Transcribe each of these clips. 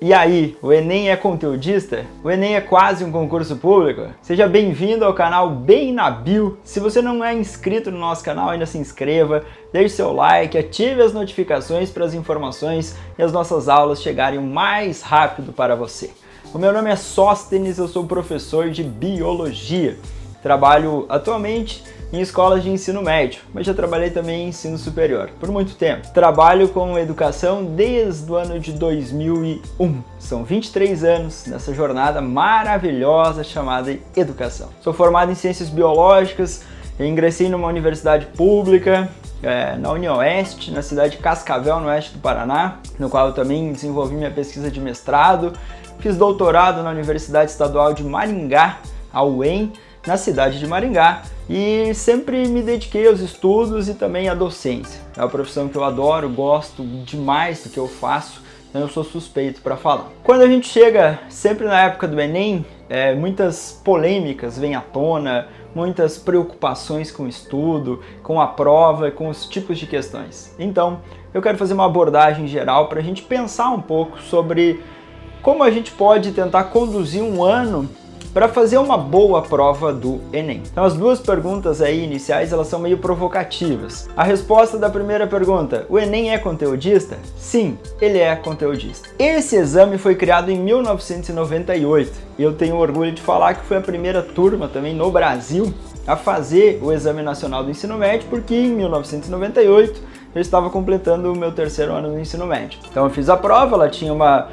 E aí, o Enem é conteudista? O Enem é quase um concurso público? Seja bem-vindo ao canal Bem na Bio. Se você não é inscrito no nosso canal, ainda se inscreva, deixe seu like, ative as notificações para as informações e as nossas aulas chegarem o mais rápido para você. O meu nome é Sóstenes, eu sou professor de Biologia. Trabalho atualmente em escolas de ensino médio, mas já trabalhei também em ensino superior por muito tempo. Trabalho com educação desde o ano de 2001. São 23 anos nessa jornada maravilhosa chamada educação. Sou formado em ciências biológicas, ingressei numa universidade pública, na UniOeste, na cidade de Cascavel, no oeste do Paraná, no qual eu também desenvolvi minha pesquisa de mestrado. Fiz doutorado na Universidade Estadual de Maringá, a UEM, na cidade de Maringá, e sempre me dediquei aos estudos e também à docência. É uma profissão que eu adoro, gosto demais do que eu faço, então eu sou suspeito para falar. Quando a gente chega sempre na época do Enem, muitas polêmicas vêm à tona, muitas preocupações com o estudo, com a prova, com os tipos de questões. Então, eu quero fazer uma abordagem geral para a gente pensar um pouco sobre como a gente pode tentar conduzir um ano para fazer uma boa prova do Enem. Então as duas perguntas aí iniciais, elas são meio provocativas. A resposta da primeira pergunta, o Enem é conteudista? Sim, ele é conteudista. Esse exame foi criado em 1998 e eu tenho orgulho de falar que foi a primeira turma também no Brasil a fazer o Exame Nacional do Ensino Médio, porque em 1998 eu estava completando o meu terceiro ano do ensino médio. Então eu fiz a prova, ela tinha uma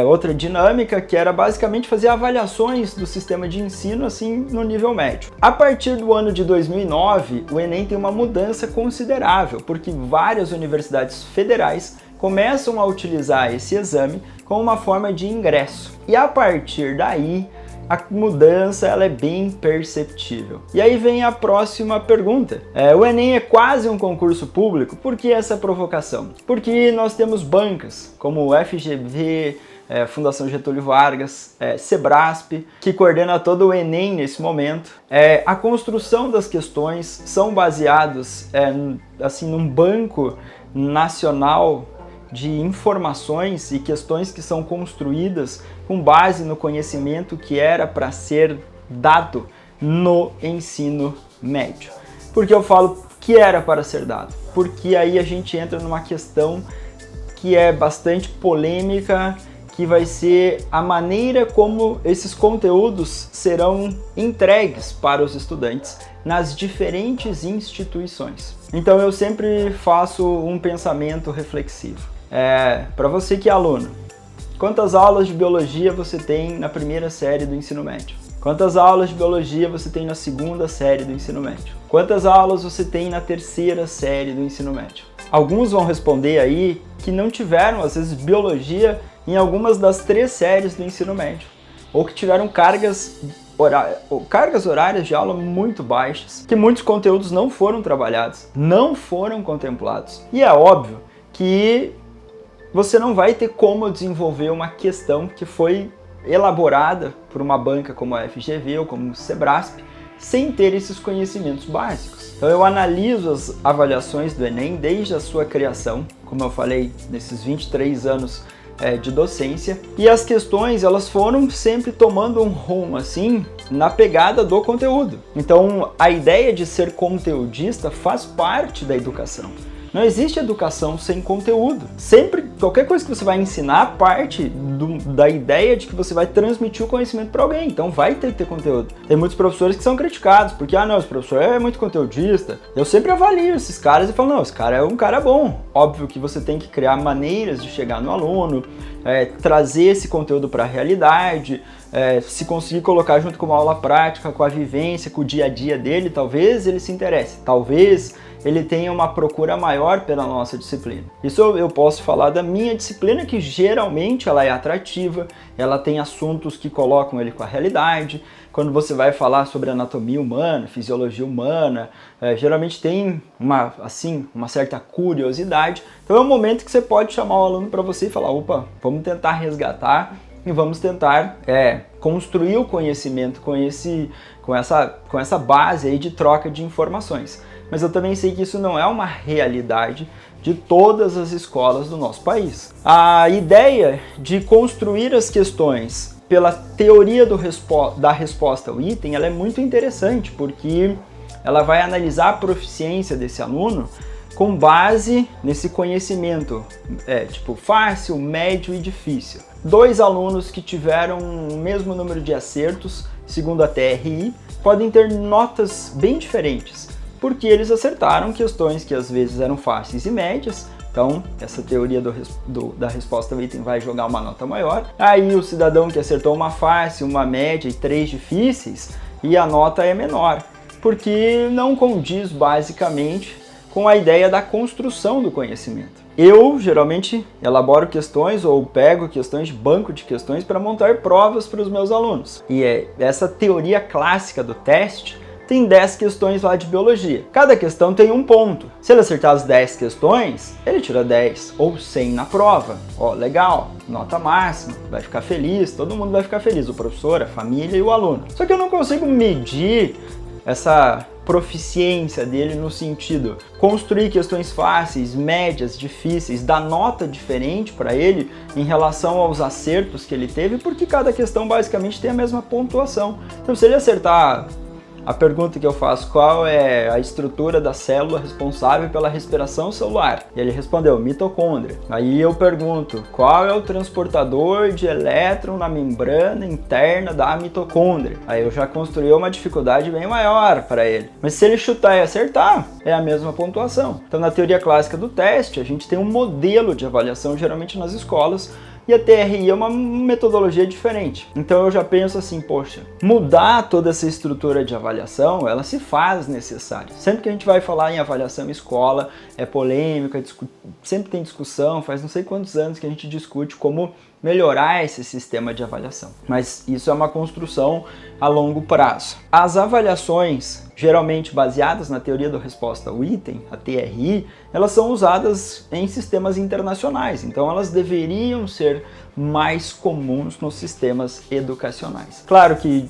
outra dinâmica, que era basicamente fazer avaliações do sistema de ensino assim no nível médio. A partir do ano de 2009, o Enem tem uma mudança considerável, porque várias universidades federais começam a utilizar esse exame como uma forma de ingresso. E a partir daí, a mudança ela é bem perceptível. E aí vem a próxima pergunta. O Enem é quase um concurso público? Por que essa provocação? Porque nós temos bancas como o FGV, Fundação Getúlio Vargas, Sebrasp, que coordena todo o Enem nesse momento. A construção das questões são baseados assim, num banco nacional de informações e questões que são construídas com base no conhecimento que era para ser dado no ensino médio. Por que eu falo que era para ser dado? Porque aí a gente entra numa questão que é bastante polêmica, que vai ser a maneira como esses conteúdos serão entregues para os estudantes nas diferentes instituições. Então eu sempre faço um pensamento reflexivo. Para você que é aluno, quantas aulas de biologia você tem na primeira série do ensino médio? Quantas aulas de biologia você tem na segunda série do ensino médio? Quantas aulas você tem na terceira série do ensino médio? Alguns vão responder aí que não tiveram, às vezes, biologia em algumas das 3 séries do ensino médio, ou que tiveram cargas horárias de aula muito baixas, que muitos conteúdos não foram trabalhados, não foram contemplados. E é óbvio que você não vai ter como desenvolver uma questão que foi elaborada por uma banca como a FGV ou como o Sebrasp, sem ter esses conhecimentos básicos. Então eu analiso as avaliações do Enem desde a sua criação, como eu falei, nesses 23 anos de docência, e as questões elas foram sempre tomando um rumo assim na pegada do conteúdo. Então a ideia de ser conteudista faz parte da educação. Não existe educação sem conteúdo. Sempre, qualquer coisa que você vai ensinar parte da ideia de que você vai transmitir o conhecimento para alguém. Então vai ter que ter conteúdo. Tem muitos professores que são criticados, porque, não, esse professor é muito conteudista. Eu sempre avalio esses caras e falo, não, esse cara é um cara bom. Óbvio que você tem que criar maneiras de chegar no aluno, trazer esse conteúdo para a realidade, se conseguir colocar junto com uma aula prática, com a vivência, com o dia a dia dele, talvez ele se interesse. Talvez ele tenha uma procura maior pela nossa disciplina. Isso eu posso falar da minha disciplina, que geralmente ela é atrativa, ela tem assuntos que colocam ele com a realidade. Quando você vai falar sobre anatomia humana, fisiologia humana, geralmente tem uma certa curiosidade. Então é um momento que você pode chamar o aluno para você e falar, opa, vamos tentar resgatar e vamos tentar construir o conhecimento com essa base aí de troca de informações. Mas eu também sei que isso não é uma realidade de todas as escolas do nosso país. A ideia de construir as questões pela teoria da resposta ao item, ela é muito interessante, porque ela vai analisar a proficiência desse aluno com base nesse conhecimento, tipo fácil, médio e difícil. 2 alunos que tiveram o mesmo número de acertos, segundo a TRI, podem ter notas bem diferentes, porque eles acertaram questões que às vezes eram fáceis e médias. Então, essa teoria da resposta ao item vai jogar uma nota maior. Aí o cidadão que acertou uma fácil, uma média e 3 difíceis, e a nota é menor, porque não condiz basicamente com a ideia da construção do conhecimento. Eu, geralmente, elaboro questões ou pego questões de banco de questões para montar provas para os meus alunos. E essa teoria clássica do teste tem 10 questões lá de biologia. Cada questão tem um ponto. Se ele acertar as 10 questões, ele tira 10 ou 100 na prova. Ó, legal, nota máxima, vai ficar feliz, todo mundo vai ficar feliz, o professor, a família e o aluno. Só que eu não consigo medir essa proficiência dele no sentido construir questões fáceis, médias, difíceis, dar nota diferente para ele em relação aos acertos que ele teve, porque cada questão basicamente tem a mesma pontuação. Então, se ele acertar a pergunta que eu faço, qual é a estrutura da célula responsável pela respiração celular? E ele respondeu, mitocôndria. Aí eu pergunto, qual é o transportador de elétron na membrana interna da mitocôndria? Aí eu já construí uma dificuldade bem maior para ele. Mas se ele chutar e acertar, é a mesma pontuação. Então, na teoria clássica do teste, a gente tem um modelo de avaliação, geralmente nas escolas, e a TRI é uma metodologia diferente. Então eu já penso assim, poxa, mudar toda essa estrutura de avaliação, ela se faz necessária. Sempre que a gente vai falar em avaliação em escola, é polêmica, sempre tem discussão, faz não sei quantos anos que a gente discute como melhorar esse sistema de avaliação. Mas isso é uma construção a longo prazo. As avaliações, geralmente baseadas na teoria da resposta ao item, a TRI, elas são usadas em sistemas internacionais, então elas deveriam ser mais comuns nos sistemas educacionais. Claro que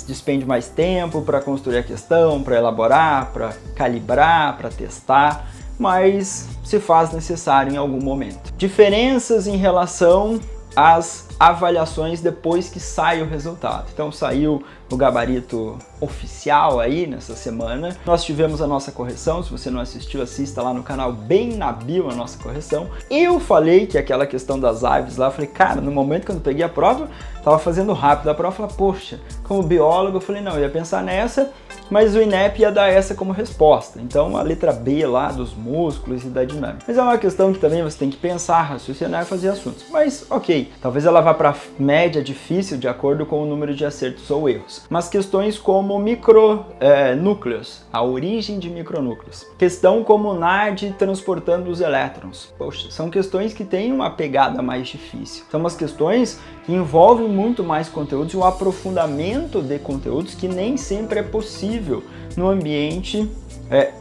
despende mais tempo para construir a questão, para elaborar, para calibrar, para testar, mas se faz necessário em algum momento. Diferenças em relação às avaliações depois que sai o resultado. Então saiu o gabarito oficial aí nessa semana. Nós tivemos a nossa correção, se você não assistiu, assista lá no canal bem na bio a nossa correção. Eu falei que aquela questão das aves lá, eu falei, cara, no momento que eu peguei a prova, tava fazendo rápido a prova, eu falei, poxa, como biólogo, eu falei, não, eu ia pensar nessa, mas o INEP ia dar essa como resposta. Então a letra B lá dos músculos e da dinâmica. Mas é uma questão que também você tem que pensar, raciocinar e fazer assuntos. Mas ok, talvez ela vá para média difícil de acordo com o número de acertos ou erros. Mas questões como micronúcleos, a origem de micronúcleos. Questão como NAD transportando os elétrons. Poxa, são questões que têm uma pegada mais difícil. São umas questões que envolvem muito mais conteúdos e um aprofundamento de conteúdos que nem sempre é possível no ambiente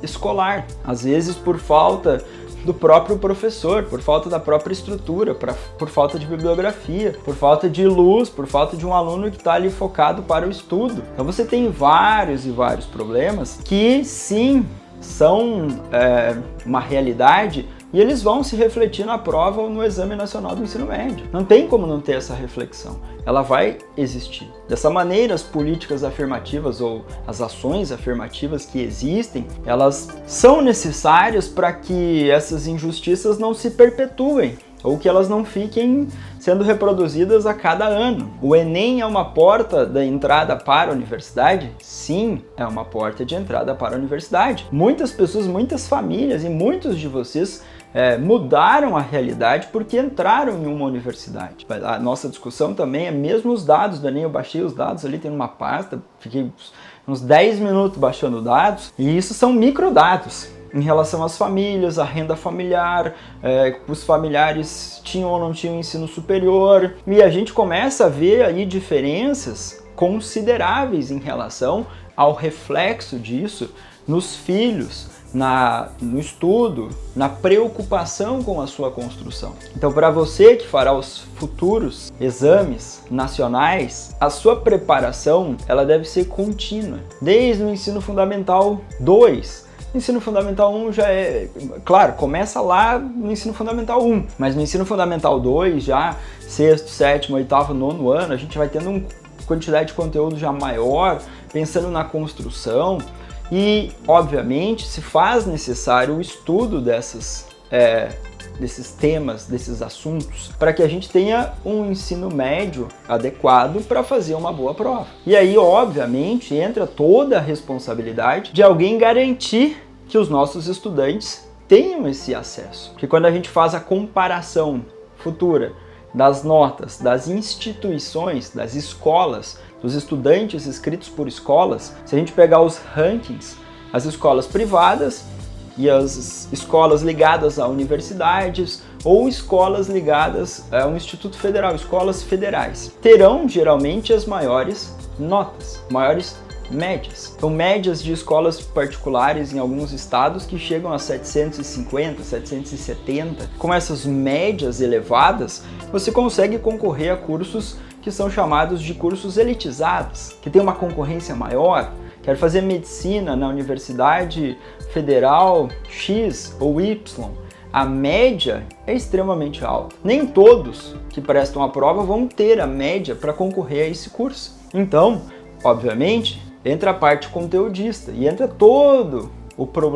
escolar. Às vezes por falta do próprio professor, por falta da própria estrutura, por falta de bibliografia, por falta de luz, por falta de um aluno que está ali focado para o estudo. Então você tem vários e vários problemas que sim são uma realidade e eles vão se refletir na prova ou no Exame Nacional do Ensino Médio. Não tem como não ter essa reflexão. Ela vai existir. Dessa maneira, as políticas afirmativas ou as ações afirmativas que existem, elas são necessárias para que essas injustiças não se perpetuem ou que elas não fiquem sendo reproduzidas a cada ano. O Enem é uma porta da entrada para a universidade? Sim, é uma porta de entrada para a universidade. Muitas pessoas, muitas famílias e muitos de vocês mudaram a realidade porque entraram em uma universidade. A nossa discussão também é mesmo os dados do Enem. Eu baixei os dados ali, tem uma pasta, fiquei uns 10 minutos baixando dados, e isso são microdados em relação às famílias, a renda familiar, os familiares tinham ou não tinham ensino superior, e a gente começa a ver aí diferenças consideráveis em relação ao reflexo disso nos filhos, no estudo, na preocupação com a sua construção. Então, para você que fará os futuros exames nacionais, a sua preparação ela deve ser contínua, desde o ensino fundamental 2. Ensino Fundamental 1 já é, claro, começa lá no Ensino Fundamental 1, mas no Ensino Fundamental 2, já sexto, sétimo, oitavo, nono ano, a gente vai tendo uma quantidade de conteúdo já maior, pensando na construção e, obviamente, se faz necessário o estudo desses temas, desses assuntos, para que a gente tenha um ensino médio adequado para fazer uma boa prova. E aí, obviamente, entra toda a responsabilidade de alguém garantir que os nossos estudantes tenham esse acesso. Porque quando a gente faz a comparação futura das notas, das instituições, das escolas, dos estudantes inscritos por escolas, se a gente pegar os rankings, as escolas privadas e as escolas ligadas a universidades ou escolas ligadas a um Instituto Federal, escolas federais, terão geralmente as maiores notas, maiores médias. Então, médias de escolas particulares em alguns estados que chegam a 750, 770. Com essas médias elevadas, você consegue concorrer a cursos que são chamados de cursos elitizados, que tem uma concorrência maior. Quero fazer medicina na Universidade Federal X ou Y. A média é extremamente alta. Nem todos que prestam a prova vão ter a média para concorrer a esse curso. Então, obviamente, entra a parte conteudista e entra todo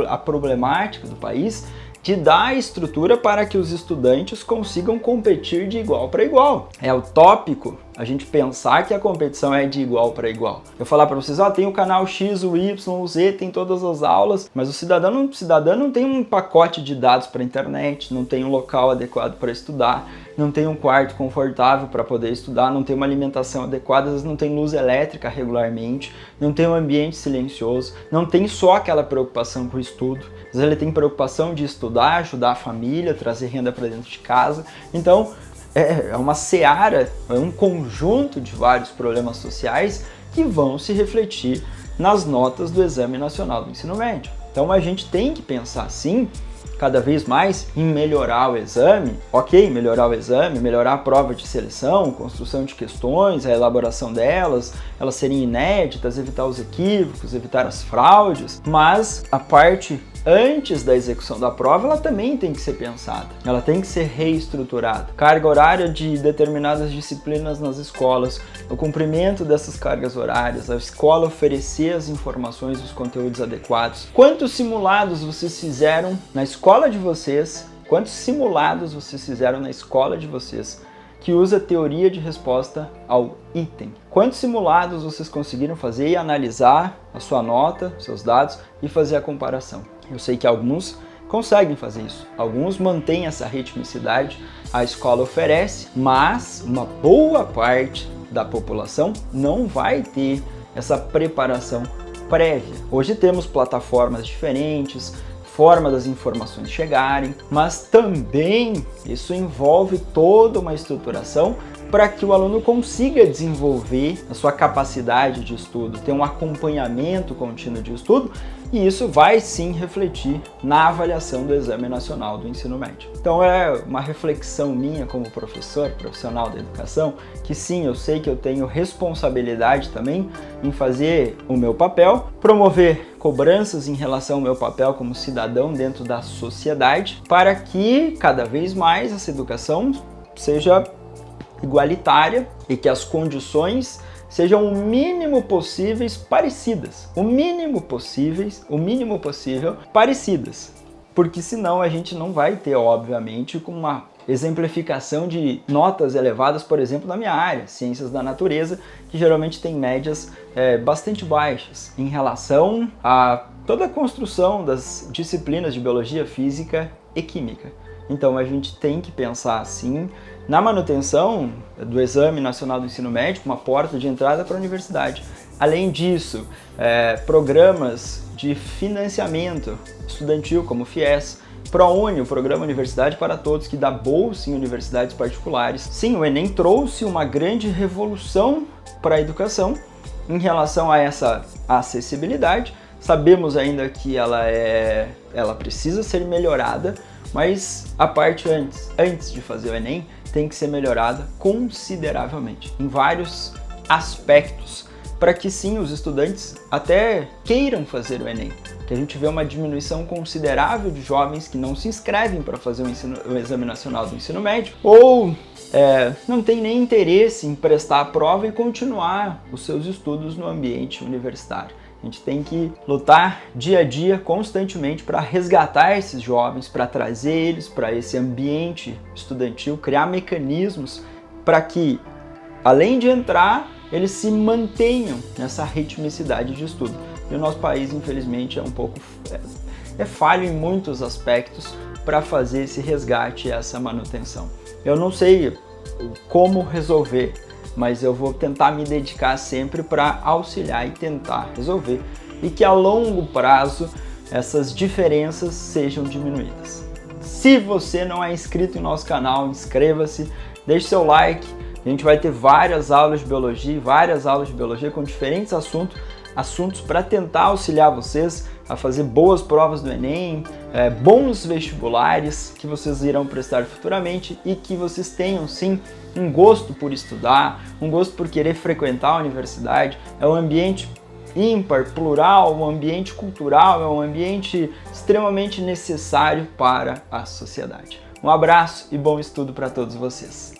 a problemática do país de dar estrutura para que os estudantes consigam competir de igual para igual. É utópico a gente pensar que a competição é de igual para igual. Eu falar para vocês, tem o canal X, o Y, o Z, tem todas as aulas, mas o cidadão não tem um pacote de dados para a internet, não tem um local adequado para estudar, não tem um quarto confortável para poder estudar, não tem uma alimentação adequada, às vezes não tem luz elétrica regularmente, não tem um ambiente silencioso, não tem só aquela preocupação com o estudo, às vezes ele tem preocupação de estudar, ajudar a família, trazer renda para dentro de casa. Então, é uma seara, é um conjunto de vários problemas sociais que vão se refletir nas notas do Exame Nacional do Ensino Médio. Então a gente tem que pensar sim, cada vez mais, em melhorar o exame. Ok, melhorar o exame, melhorar a prova de seleção, construção de questões, a elaboração delas, elas serem inéditas, evitar os equívocos, evitar as fraudes, mas a parte antes da execução da prova, ela também tem que ser pensada, ela tem que ser reestruturada. Carga horária de determinadas disciplinas nas escolas, o cumprimento dessas cargas horárias, a escola oferecer as informações e os conteúdos adequados. Quantos simulados vocês fizeram na escola de vocês? Quantos simulados vocês fizeram na escola de vocês que usa teoria de resposta ao item? Quantos simulados vocês conseguiram fazer e analisar a sua nota, seus dados e fazer a comparação? Eu sei que alguns conseguem fazer isso, alguns mantêm essa ritmicidade, a escola oferece, mas uma boa parte da população não vai ter essa preparação prévia. Hoje temos plataformas diferentes, forma das informações chegarem, mas também isso envolve toda uma estruturação para que o aluno consiga desenvolver a sua capacidade de estudo, ter um acompanhamento contínuo de estudo, e isso vai sim refletir na avaliação do Exame Nacional do Ensino Médio. Então é uma reflexão minha como profissional da educação, que sim, eu sei que eu tenho responsabilidade também em fazer o meu papel, promover cobranças em relação ao meu papel como cidadão dentro da sociedade, para que cada vez mais essa educação seja igualitária e que as condições sejam o mínimo possíveis parecidas. O mínimo possível parecidas. Porque senão a gente não vai ter, obviamente, uma exemplificação de notas elevadas, por exemplo, na minha área, ciências da natureza, que geralmente tem médias bastante baixas em relação a toda a construção das disciplinas de biologia, física e química. Então a gente tem que pensar assim na manutenção do Exame Nacional do Ensino Médio, uma porta de entrada para a universidade. Além disso, programas de financiamento estudantil como o FIES, ProUni, o Programa Universidade para Todos, que dá bolsa em universidades particulares. Sim, o Enem trouxe uma grande revolução para a educação em relação a essa acessibilidade. Sabemos ainda que ela precisa ser melhorada, mas a parte antes de fazer o Enem tem que ser melhorada consideravelmente, em vários aspectos para que sim, os estudantes até queiram fazer o Enem. Que a gente vê uma diminuição considerável de jovens que não se inscrevem para fazer o Exame Nacional do Ensino Médio, ou não tem nem interesse em prestar a prova e continuar os seus estudos no ambiente universitário. A gente tem que lutar dia a dia, constantemente, para resgatar esses jovens, para trazer eles para esse ambiente estudantil, criar mecanismos para que, além de entrar, eles se mantenham nessa ritmicidade de estudo. E o nosso país, infelizmente, é um pouco falho em muitos aspectos para fazer esse resgate e essa manutenção. Eu não sei como resolver, mas eu vou tentar me dedicar sempre para auxiliar e tentar resolver, e que a longo prazo essas diferenças sejam diminuídas. Se você não é inscrito em nosso canal, inscreva-se, deixe seu like. A gente vai ter várias aulas de biologia com diferentes assuntos para tentar auxiliar vocês a fazer boas provas do Enem, bons vestibulares que vocês irão prestar futuramente, e que vocês tenham sim um gosto por estudar, um gosto por querer frequentar a universidade. É um ambiente ímpar, plural, um ambiente cultural, é um ambiente extremamente necessário para a sociedade. Um abraço e bom estudo para todos vocês.